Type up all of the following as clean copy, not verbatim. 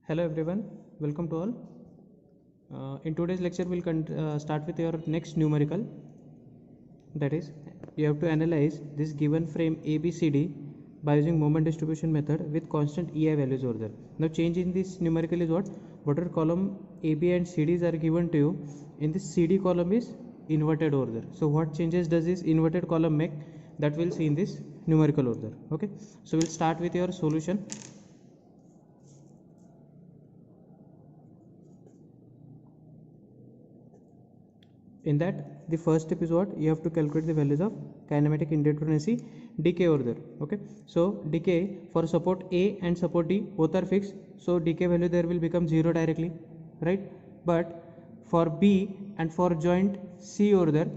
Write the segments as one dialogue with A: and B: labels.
A: Hello everyone, welcome to all. In today's lecture we'll start with your next numerical, that is you have to analyze this given frame ABCD by using moment distribution method with constant EI values over there. Now change in this numerical is whatever column AB and CDs are given to you, in this CD column is inverted over there. So what changes does this inverted column make, that we'll see in this numerical over there. Okay, so we'll start with your solution. In that, the first step is what you have to calculate the values of kinematic indeterminacy decay over there. Okay, so decay for support A and support D both are fixed, so decay value there will become 0 directly, right? But for B and for joint C over there,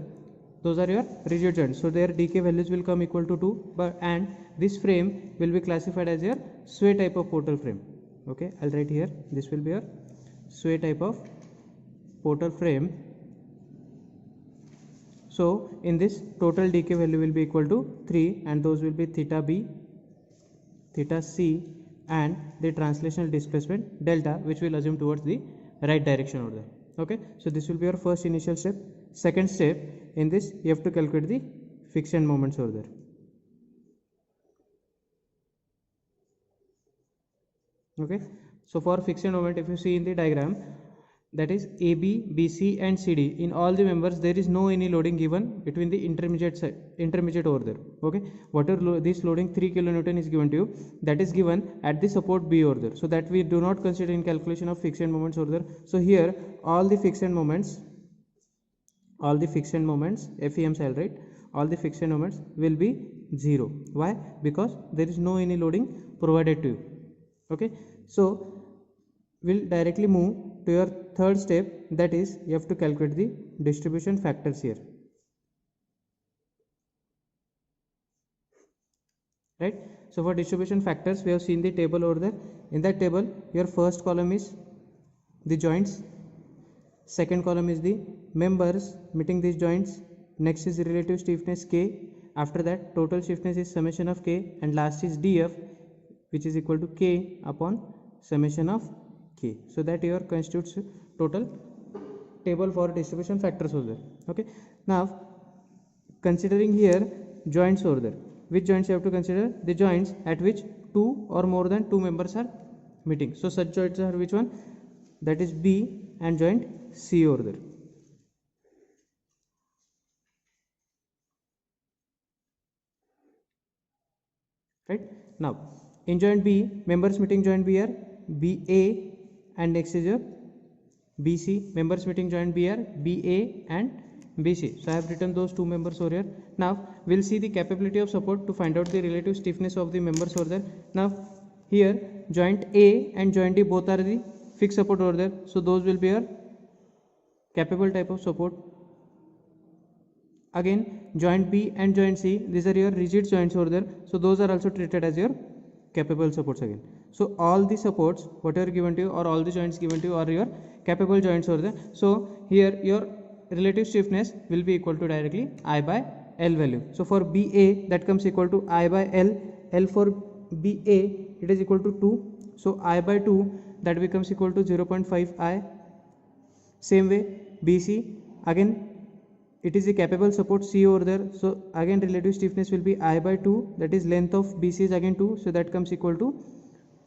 A: those are your rigid joints, so their decay values will come equal to 2, but and this frame will be classified as your sway type of portal frame. Okay, I'll write here, this will be your sway type of portal frame. So in this, total decay value will be equal to 3, and those will be theta B, theta C, and the translational displacement delta, which will assume towards the right direction over there. Okay, so this will be your first initial step. Second step, in this you have to calculate the friction moments over there. Okay, so for friction moment, if you see in the diagram, that is AB, BC and CD, in all the members there is no any loading given between the intermediate over there. Okay, whatever this loading 3 kN is given to you, that is given at the support B over there, so that we do not consider in calculation of friction moments over there. So here all the friction moments FEMs, I'll write, all the friction moments will be 0. Why? Because there is no any loading provided to you. Okay, so we'll directly move to your third step, that is you have to calculate the distribution factors here, right? So for distribution factors, we have seen the table over there. In that table, your first column is the joints, second column is the members meeting these joints, next is the relative stiffness K, after that total stiffness is summation of K, and last is DF, which is equal to K upon summation of K. So that your constitutes total table for distribution factors over there. Okay, now considering here joints over there, which joints you have to consider? The joints at which 2 or more than 2 members are meeting. So such joints are which one? That is B and joint C over there. Right, now in joint B, members meeting joint B are BA, and next is your BC, members meeting joint B are BA and BC. So I have written those two members over here. Now we'll see the capability of support to find out the relative stiffness of the members over there. Now here joint A and joint D both are the fixed support over there, so those will be your capable type of support. Again joint B and joint C, these are your rigid joints over there, so those are also treated as your capable supports again. So all the supports whatever given to you, or all the joints given to you, are your capable joints over there. So here your relative stiffness will be equal to directly I by L value. So for BA, that comes equal to I by L. L for BA, it is equal to 2, so I by 2, that becomes equal to 0.5 I. Same way BC, again it is a capable support C over there, so again relative stiffness will be I by 2, that is length of BC is again 2, so that comes equal to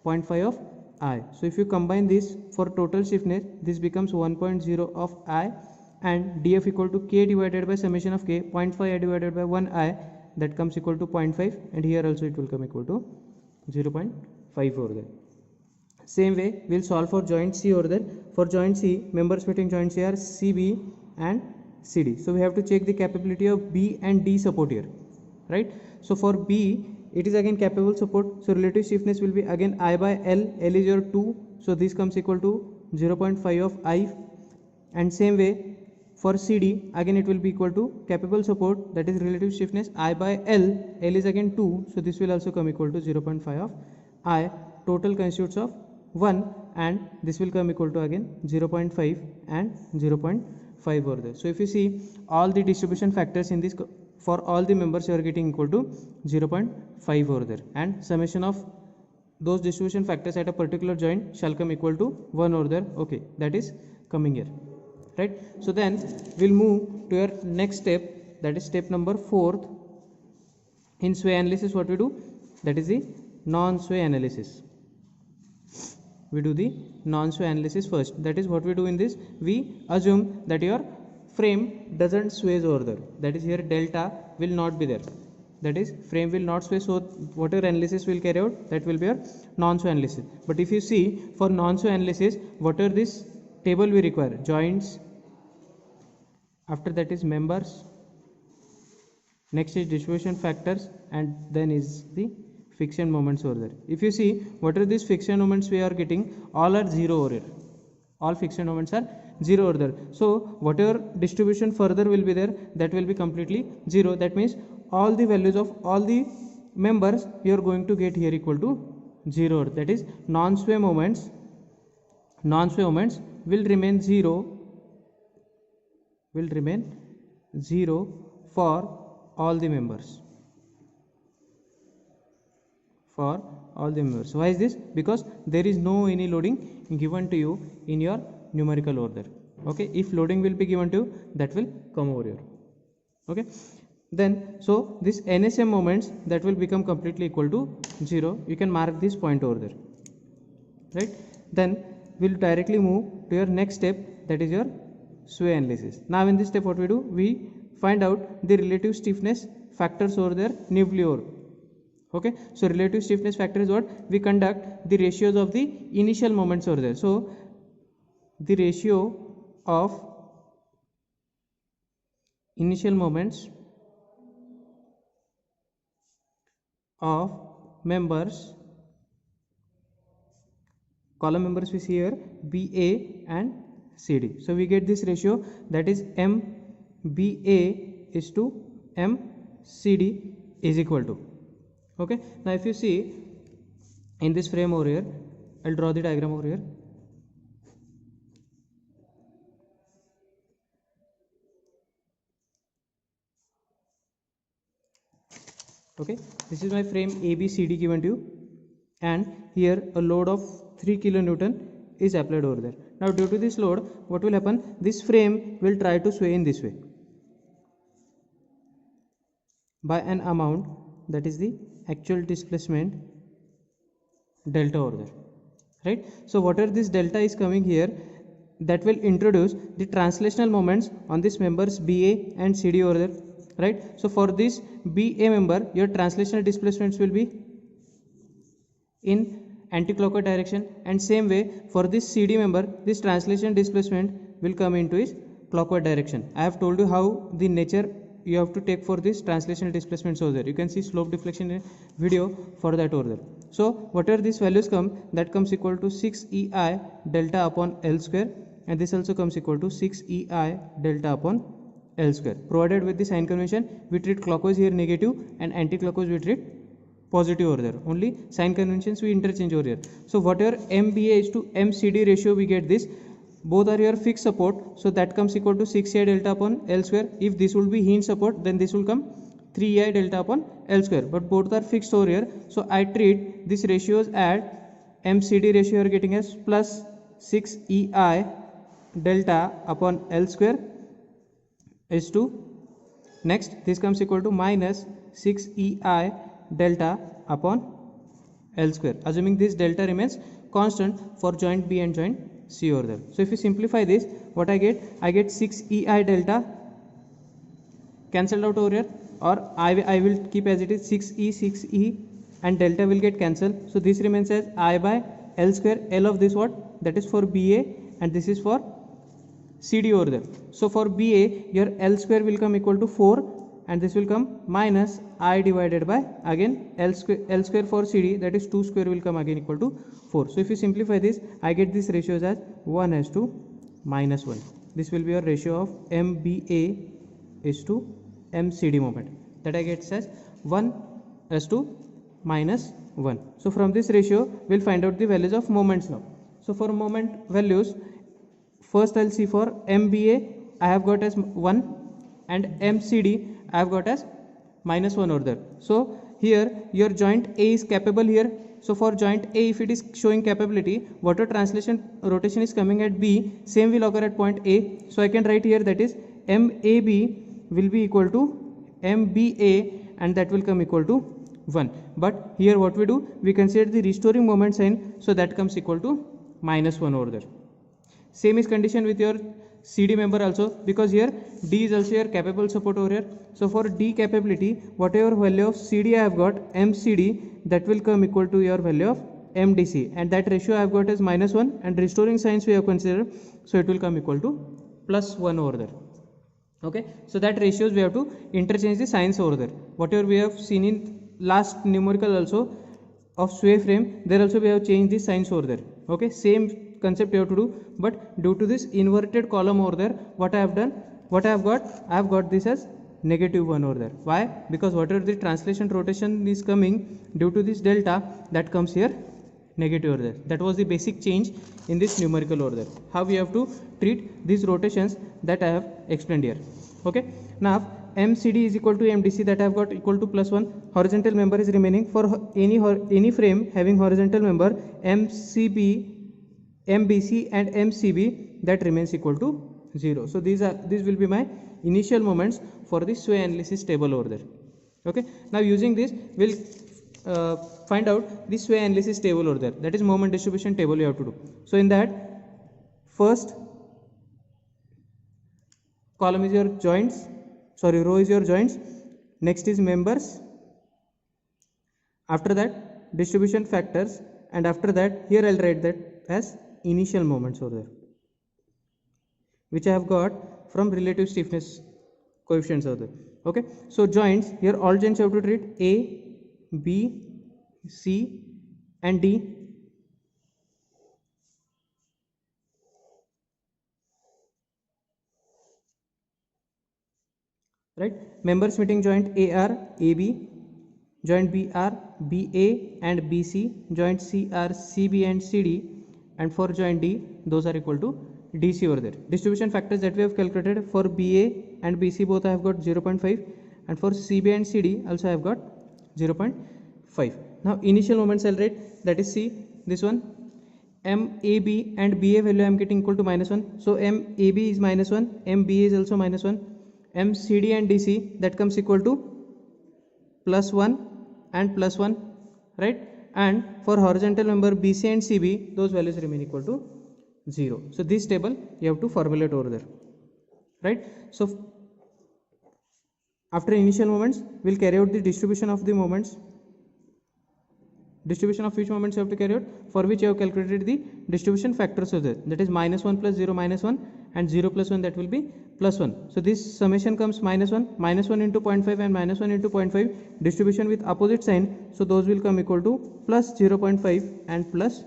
A: 0.5 of I. So if you combine this for total stiffness, this becomes 1.0 of I, and DF equal to K divided by summation of K, 0.5 I divided by 1 I, that comes equal to 0.5, and here also it will come equal to 0.5 over there. Same way we'll solve for joint C over there. For joint C, members meeting joint C are CB and CD. So we have to check the capability of B and D support here, right? So for B, it is again capable support, so relative stiffness will be again I by L. L is your 2, so this comes equal to 0.5 of I. And same way for CD, again it will be equal to capable support, that is relative stiffness I by L. L is again 2, so this will also come equal to 0.5 of I. Total constitutes of 1, and this will come equal to again 0.5 and 0.5 over there. So if you see all the distribution factors in this, for all the members you are getting equal to 0.5 over there, and summation of those distribution factors at a particular joint shall come equal to 1 over there. Okay, that is coming here, right? So then we'll move to your next step, that is step number 4th. In sway analysis, what we do, that is the non-sway analysis. We do the non-sway analysis first. That is what we do in this. We assume that your frame doesn't sway over there. That is here delta will not be there. That is frame will not sway. So whatever analysis will carry out, that will be your non-sway analysis. But if you see for non-sway analysis, whatever this table we require, joints, after that is members, next is distribution factors, and then is the friction moments over there. If you see what are these friction moments we are getting, all are 0 over here. All friction moments are 0 over there. So whatever distribution further will be there, that will be completely 0. That means all the values of all the members you are going to get here equal to 0. That is non-sway moments will remain 0 for all the members. Why is this? Because there is no any loading given to you in your numerical order. Okay, if loading will be given to you, that will come over here. Okay, then so this NSM moments, that will become completely equal to 0. You can mark this point over there, right? Then we'll directly move to your next step, that is your sway analysis. Now in this step what we do, we find out the relative stiffness factors over there nuclear. Okay, so relative stiffness factor is what we conduct the ratios of the initial moments over there. So the ratio of initial moments of members, column members we see here BA and CD. So we get this ratio, that is MBA is to MCD is equal to. Okay, now if you see in this frame over here, I'll draw the diagram over here. Okay, this is my frame ABCD given to you, and here a load of 3 kilonewton is applied over there. Now due to this load, what will happen, this frame will try to sway in this way by an amount, that is the actual displacement delta over there, right? So whatever this delta is coming here, that will introduce the translational moments on this members BA and CD over there, right? So for this BA member, your translational displacements will be in anti-clockwise direction, and same way for this CD member, this translation displacement will come into its clockwise direction. I have told you how the nature you have to take for this translational displacements over there. You can see slope deflection video for that over there. So whatever these values come, that comes equal to 6 EI delta upon L square, and this also comes equal to 6 EI delta upon L square. Provided with the sign convention, we treat clockwise here negative and anti-clockwise we treat positive over there. Only sign conventions we interchange over here. So whatever MBA is to MCD ratio, we get this. Both are your fixed support, so that comes equal to 6i delta upon L square. If this will be hinge support, then this will come 3i delta upon L square, but both are fixed over here. So I treat these ratios at MCD ratio you are getting as plus 6ei delta upon L square is to, next this comes equal to minus 6ei delta upon L square, assuming this delta remains constant for joint B and joint C over there. So if you simplify this, what I get 6 EI delta cancelled out over here, or I will keep as it is 6E and delta will get cancelled. So this remains as I by L square. L of this what, that is for BA, and this is for CD over there. So for BA, your L square will come equal to 4, and this will come minus I divided by again L square for CD, that is 2 square will come again equal to 4. So if you simplify this, I get these ratios as 1 as to minus 1. This will be your ratio of MBA is to MCD moment, that I get as 1 as to minus 1. So from this ratio, we'll find out the values of moments now. So for moment values, first I'll see for MBA, I have got as 1, and MCD I have got as minus 1 over there. So here your joint A is capable here, So for joint A, if it is showing capability, whatever translation rotation is coming at B, same will occur at point A. So I can write here that is MAB will be equal to MBA, and that will come equal to 1. But here what we do, we consider the restoring moment sign, so that comes equal to -1 over there. Same is condition with your CD member also, because here D is also your capable support over here. So for D capability, whatever value of CD I have got, MCD, that will come equal to your value of MDC, and that ratio I have got is -1, and restoring signs we have considered, so it will come equal to +1 over there. Okay, so that ratios we have to interchange the signs over there. Whatever we have seen in last numerical also of sway frame, there also we have changed the signs over there. Okay, same concept you have to do, but due to this inverted column over there, what I have done, what I have got this as -1 over there. Why? Because whatever the translation rotation is coming due to this delta, that comes here negative over there. That was the basic change in this numerical over there. How we have to treat these rotations, that I have explained here. Okay, now MCD is equal to MDC, that I have got equal to +1. Horizontal member is remaining. For any frame having horizontal member, MCB, MBC and MCB, that remains equal to 0. So these will be my initial moments for the sway analysis table over there. Okay, now using this we'll find out the sway analysis table over there, that is moment distribution table you have to do. So in that, first column is your joints, sorry, row is your joints, next is members, after that distribution factors, and after that here I'll write that as initial moments over there, which I have got from relative stiffness coefficients over there. Okay, so joints, here all joints you have to treat A, B, C and D. Right, members meeting joint AR, AB, joint BR, BA and BC, joint CR, CB and CD, and for joint D, those are equal to DC over there. Distribution factors that we have calculated, for BA and BC both I have got 0.5, and for CB and CD also I have got 0.5. Now initial moments I'll write, that is C, this one, MAB and BA value I am getting equal to -1, so MAB is -1, MBA is also -1, MCD and DC, that comes equal to +1 and +1, right? And for horizontal member BC and CB, those values remain equal to 0. So this table you have to formulate over there, right? So after initial moments, we'll carry out the distribution of the moments. Distribution of which moments you have to carry out, for which you have calculated the distribution factors of that, that is -1 plus 0 -1, and 0 plus 1, that will be +1. So this summation comes -1, -1 into 0.5 and -1 into 0.5, distribution with opposite sign, so those will come equal to plus 0.5 and plus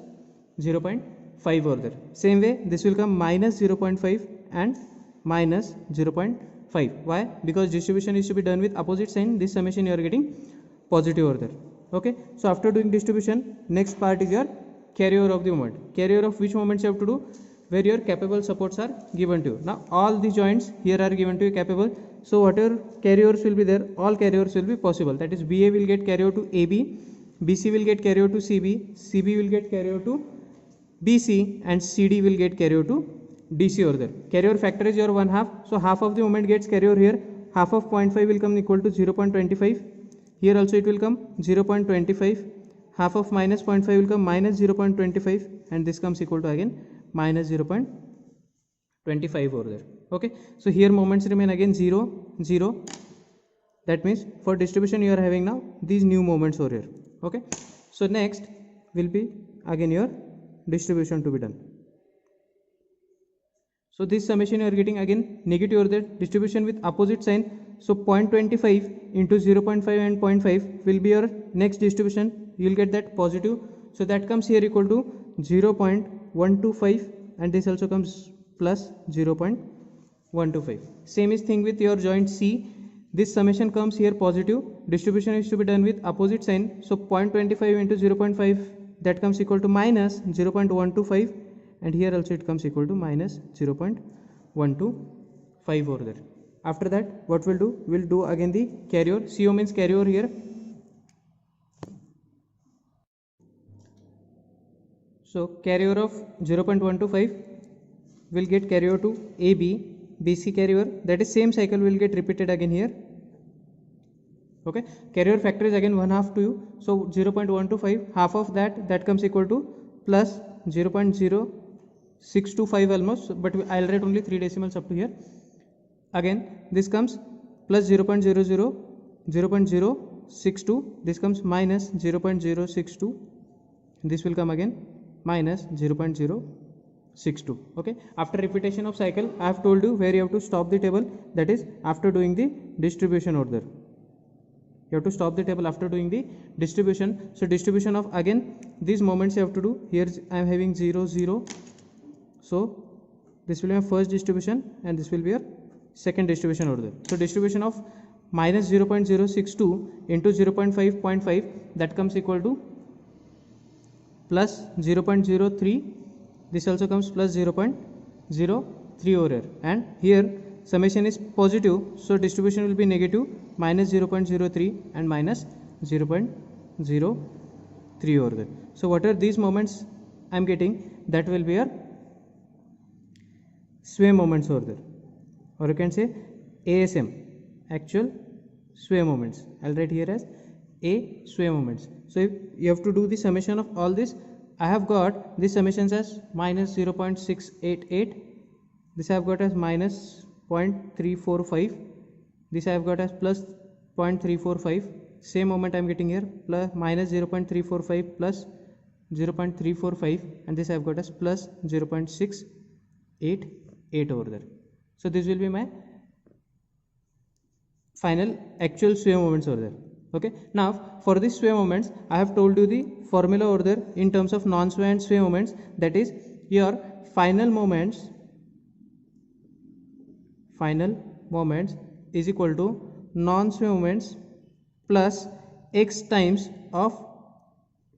A: 0.5 over there. Same way this will come minus 0.5 and minus 0.5. Why? Because distribution is to be done with opposite sign, this summation you are getting positive over there. Okay, so after doing distribution, next part is your carryover of the moment. Carryover of which moments you have to do, where your capable supports are given to you. Now all the joints here are given to you capable, so whatever carryovers will be there, all carryovers will be possible. That is, BA will get carryover to AB, BC will get carryover to CB, CB will get carryover to BC, and CD will get carryover to DC over there. Carryover factor is your 1/2, so half of the moment gets carryover here, half of 0.5 will come equal to 0.25. Here also it will come 0.25, half of minus 0.5 will come minus 0.25, and this comes equal to again minus 0.25 over there. Okay, so here moments remain again 0, 0. That means for distribution you are having now these new moments over here. Okay, so next will be again your distribution to be done. So this summation you are getting again negative over there, distribution with opposite sign. So 0.25 into 0.5 and 0.5 will be your next distribution. You will get that positive. So that comes here equal to 0.125, and this also comes plus 0.125. Same is thing with your joint C. This summation comes here positive. Distribution is to be done with opposite sign. So 0.25 into 0.5, that comes equal to minus 0.125, and here also it comes equal to minus 0.125 over there. After that, what we'll do? We'll do again the carryover. CO means carryover here. So carry over of 0.125 will get carry over to AB, BC carry over, that is same cycle will get repeated again here. Okay, carry over factor is again 1/2 to you, so 0.125, half of that comes equal to plus 0.0625 almost, but I'll write only 3 decimals up to here. Again this comes plus 0.062, this comes minus 0.062, this will come again minus 0.062. Okay, after repetition of cycle I have told you where you have to stop the table, that is after doing the distribution order. You have to stop the table after doing the distribution. So distribution of again these moments you have to do. Here I am having 0 0, so this will be my first distribution and this will be your second distribution order. So distribution of minus 0.062 into 0.5, that comes equal to plus 0.03, this also comes plus 0.03 over here, and here summation is positive, so distribution will be negative, minus 0.03 and minus 0.03 over there. So whatever these moments I am getting, that will be your sway moments over there, or you can say ASM, actual sway moments. I'll write here as A sway moments. So if you have to do the summation of all this, I have got these summations as minus 0.688, this I have got as minus 0.345, this I have got as plus 0.345, same moment I am getting here, plus minus 0.345 plus 0.345, and this I have got as plus 0.688 over there. So this will be my final actual sway moments over there. Okay, now for these sway moments I have told you the formula over there in terms of non-sway and sway moments, that is your final moments is equal to non-sway moments plus x times of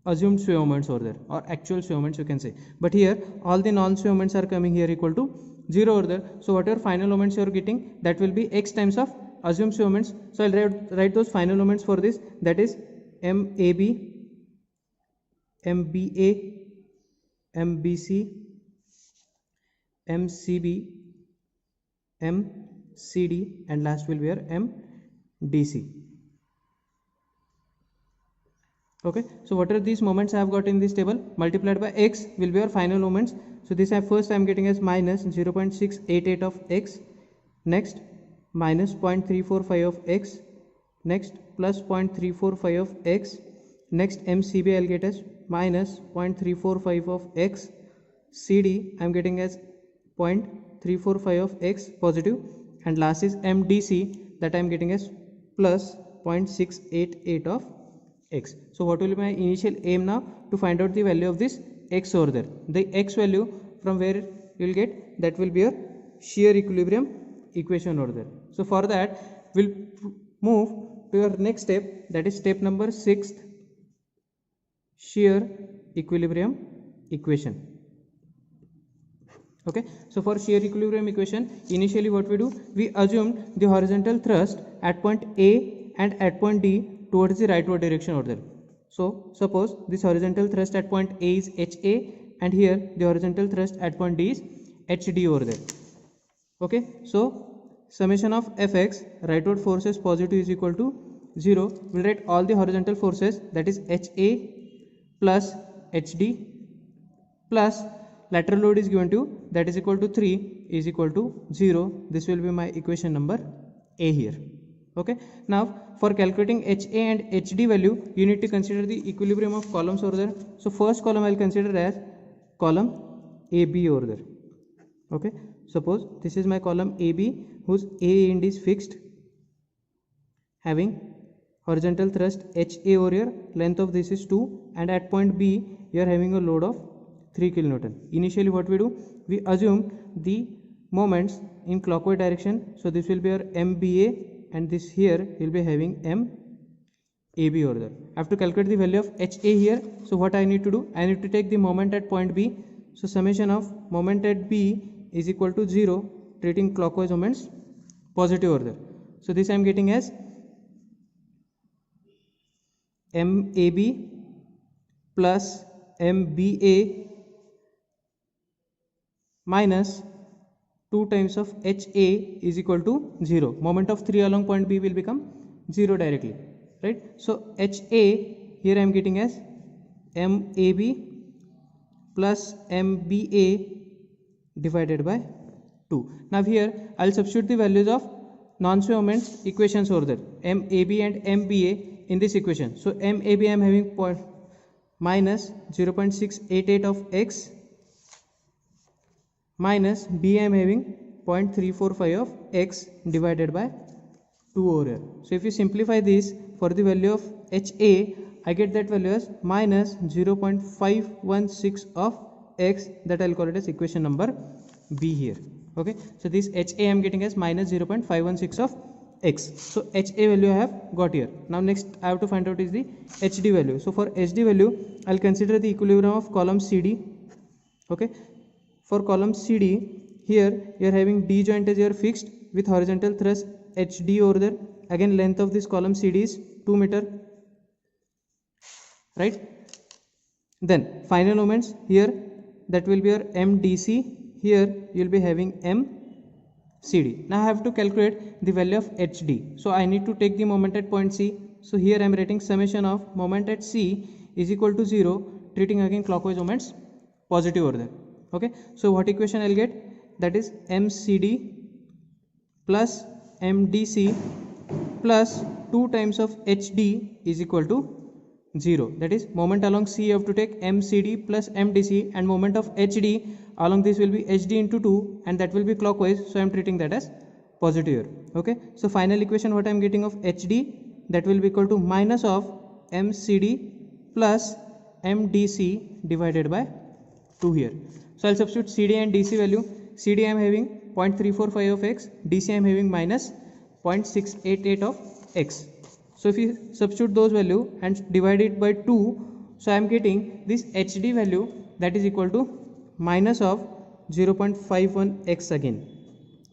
A: assumed sway moments over there, or actual sway moments you can say, but here all the non-sway moments are coming here equal to 0 over there. So whatever final moments you are getting, that will be x times of assumed sway moments. So I'll write those final moments for this, that is MAB, MBA, MBC, MCB, MCD, and last will be your MDC. Okay, so what are these moments I have got in this table, multiplied by x will be your final moments. So this first I am getting as minus 0.688 of x, next minus 0.345 of x, next plus 0.345 of x, next MCB I will get as minus 0.345 of x, CD I am getting as 0.345 of x positive, and last is MDC, that I am getting as plus 0.688 of x. So what will be my initial aim now? To find out the value of this x over there. The x value from where you will get, that will be your shear equilibrium equation over there. So for that we'll move to your next step, that is step number 6, shear equilibrium equation. Okay, so for shear equilibrium equation, initially what we do, we assume the horizontal thrust at point A and at point D towards the rightward direction over there. So suppose this horizontal thrust at point A is HA, and here the horizontal thrust at point D is HD over there. Okay, so summation of Fx, rightward forces positive, is equal to 0. We'll write all the horizontal forces, that is HA plus HD plus lateral load is given to, that is equal to 3, is equal to 0. This will be my equation number A here. Okay, now for calculating HA and HD value, you need to consider the equilibrium of columns over there. So first column I will consider as column AB over there. Okay, suppose this is my column AB, whose A end is fixed, having horizontal thrust HA over here, length of this is 2, and at point B you are having a load of 3 kilonewton. Initially what we do, we assume the moments in clockwise direction, so this will be your MBA, and this here will be having MAB over there. I have to calculate the value of HA here. So what I need to do, I need to take the moment at point B. So summation of moment at B is equal to 0, treating clockwise moments positive over there. So this I am getting as MAB plus MBA minus 2 times of HA is equal to 0. Moment of 3 along point B will become 0 directly, right? So HA here I am getting as MAB plus MBA divided by 2. Now here I will substitute the values of non-sway moments equations over there, MAB and MBA in this equation. So MAB I am having minus 0.688 of x minus B I am having 0.345 of x divided by 2 over here. So if you simplify this, for the value of HA I get that value as minus 0.516 of x, that I will call it as equation number B here. Okay, so this HA I am getting as minus 0.516 of x. So HA value I have got here. Now next I have to find out is the HD value. So for HD value I will consider the equilibrium of column CD. Okay, for column CD here you are having D joint as your fixed with horizontal thrust HD over there. Again length of this column CD is 2 meter, right? Then final moments here, that will be your MDC. Here you will be having MCD. Now I have to calculate the value of HD. So I need to take the moment at point C. So here I am writing summation of moment at C is equal to 0, treating again clockwise moments positive over there. Okay, so what equation I will get? That is MCD plus MDC plus 2 times of HD is equal to 0. That is moment along C you have to take MCD plus MDC, and moment of HD along this will be HD into 2, and that will be clockwise, so I am treating that as positive here. Okay, so final equation what I am getting of HD, that will be equal to minus of MCD plus MDC divided by 2 here. So I will substitute CD and DC value. CD I am having 0.345 of x, DC I am having minus 0.688 of x. So if you substitute those value and divide it by 2, so I am getting this HD value, that is equal to minus of 0.51 x again.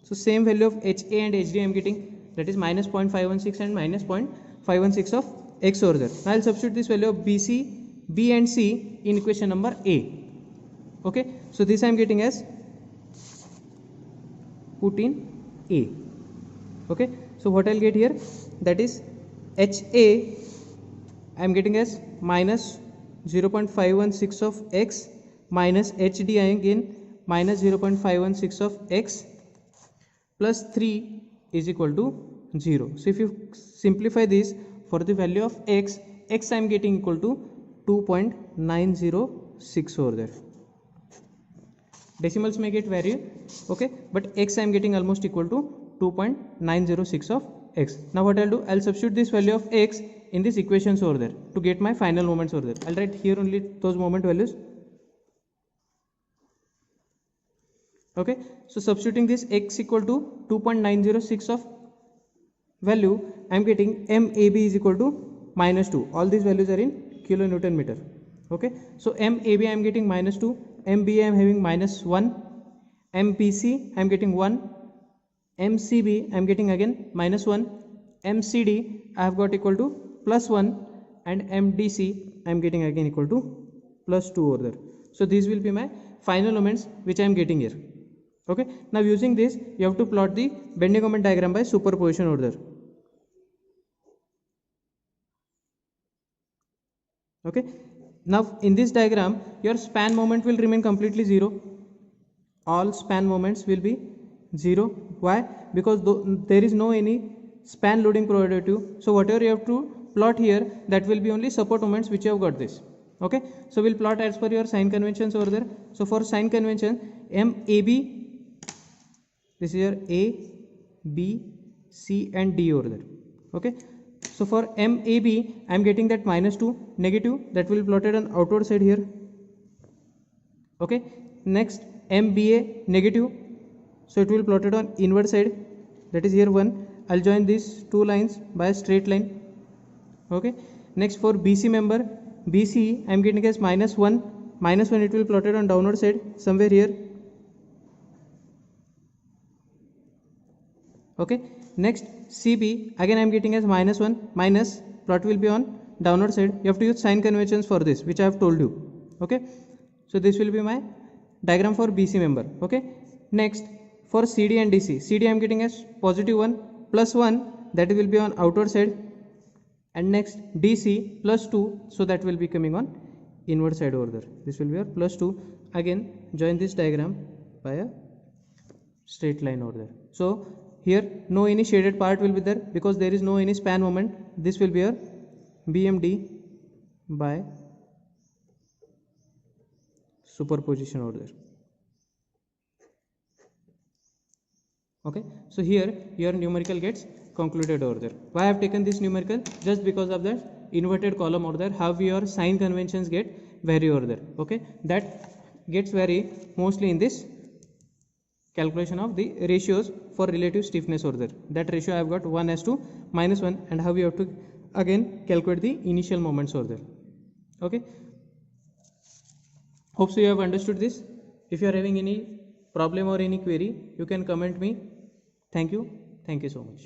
A: So same value of HA and HD I am getting, that is minus 0.516 and minus 0.516 of x over there. Now I will substitute this value of BC, B and C in equation number A. Okay, so this I am getting as put in A. Okay, so what I will get here, that is HA I am getting as minus 0.516 of x minus HD I again minus 0.516 of x plus 3 is equal to 0. So if you simplify this, for the value of x I am getting equal to 2.906 over there. Decimals may get vary, okay, but x I am getting almost equal to 2.906 of x. Now what I will do, I will substitute this value of x in this equations over there to get my final moments over there. I will write here only those moment values. Okay, so substituting this x equal to 2.906 of value, I am getting MAB is equal to minus 2. All these values are in kilonewton meter. Okay, so MAB I am getting minus 2, MBA I am having minus 1, MBC I am getting 1, MCB I am getting again minus 1, MCD I have got equal to plus 1, and MDC I am getting again equal to plus 2 over there. So these will be my final moments which I am getting here. Okay, now using this you have to plot the bending moment diagram by superposition over there. Okay, now in this diagram your span moment will remain completely 0. All span moments will be 0. Why? Because there is no any span loading provided to you. So whatever you have to plot here, that will be only support moments which you have got this. Okay, so we'll plot as per your sign conventions over there. So for sign convention, MAB, this is your A, B, C and D over there. Okay, so for MAB I am getting that minus 2 negative, that will be plotted on outward side here. Okay, next MBA negative, so it will be plotted on inward side, that is here 1. I'll join these two lines by a straight line. Okay, next for BC member, BC I am getting as minus 1, it will be plotted on downward side somewhere here. Okay, next CB again I am getting as minus 1, plot will be on downward side. You have to use sign conventions for this, which I have told you. Okay, so this will be my diagram for BC member. Okay, next for CD and DC, CD I am getting as positive 1 plus 1, that will be on outward side, and next DC plus 2, so that will be coming on inward side over there. This will be your plus 2. Again join this diagram by a straight line over there. So here no any shaded part will be there because there is no any span moment. This will be your BMD by superposition over there. Okay, so here your numerical gets concluded over there. Why I have taken this numerical? Just because of that inverted column over there, how your sign conventions get vary over there. Okay, that gets vary mostly in this calculation of the ratios for relative stiffness over there. That ratio I have got 1:-1, and how we have to again calculate the initial moments over there. Okay, hope so you have understood this. If you are having any problem or any query, you can comment me. Thank you so much.